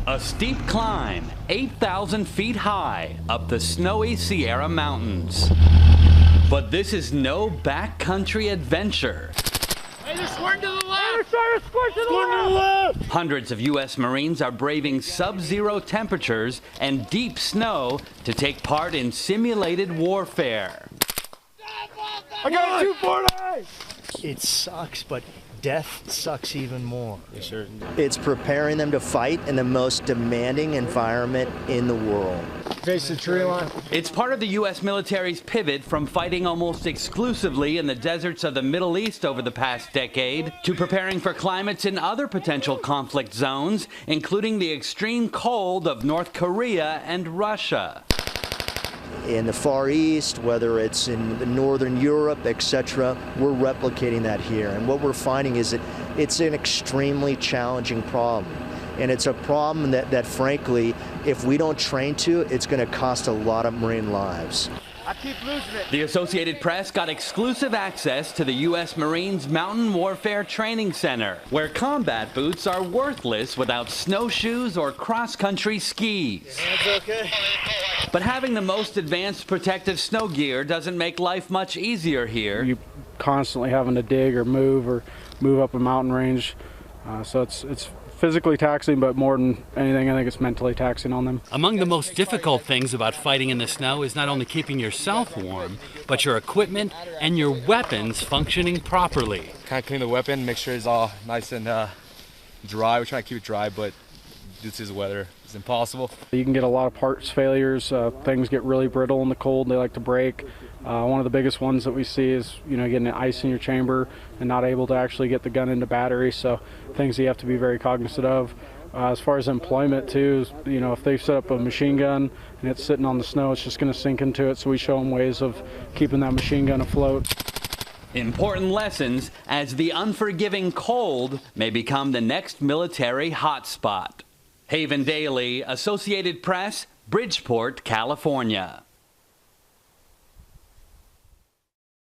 A steep climb, 8,000 feet high, up the snowy Sierra Mountains. But this is no backcountry adventure. Hey, they're squirting to the left! They're squirting to the left! Hundreds of U.S. Marines are braving sub-zero temperatures and deep snow to take part in simulated warfare. I got a 240! It sucks, but death sucks even more. Yes, sir. It's preparing them to fight in the most demanding environment in the world. Face the tree line. It's part of the U.S. military's pivot from fighting almost exclusively in the deserts of the Middle East over the past decade to preparing for climates in other potential conflict zones, including the extreme cold of North Korea and Russia. In the Far East, whether it's in Northern Europe, etc., we're replicating that here. And what we're finding is that it's an extremely challenging problem. And it's a problem that frankly, if we don't train to, it's going to cost a lot of Marine lives. I keep losing it. The Associated Press got exclusive access to the U.S. Marines Mountain Warfare Training Center, where combat boots are worthless without snowshoes or cross-country skis. That's okay. But having the most advanced protective snow gear doesn't make life much easier here. You're constantly having to dig or move up a mountain range, so it's physically taxing, but more than anything, I think it's mentally taxing on them. Among the most difficult things about fighting in the snow is not only keeping yourself warm, but your equipment and your weapons functioning properly. Kind of clean the weapon, make sure it's all nice and dry. We try to keep it dry, but due to the weather, it's impossible. You can get a lot of parts failures. Things get really brittle in the cold. They like to break. One of the biggest ones that we see is, getting ice in your chamber and not able to actually get the gun into battery. So things that you have to be very cognizant of. As far as employment too, if they set up a machine gun and it's sitting on the snow, it's just going to sink into it. So we show them ways of keeping that machine gun afloat. Important lessons as the unforgiving cold may become the next military hotspot. Haven Daily, Associated Press, Bridgeport, California.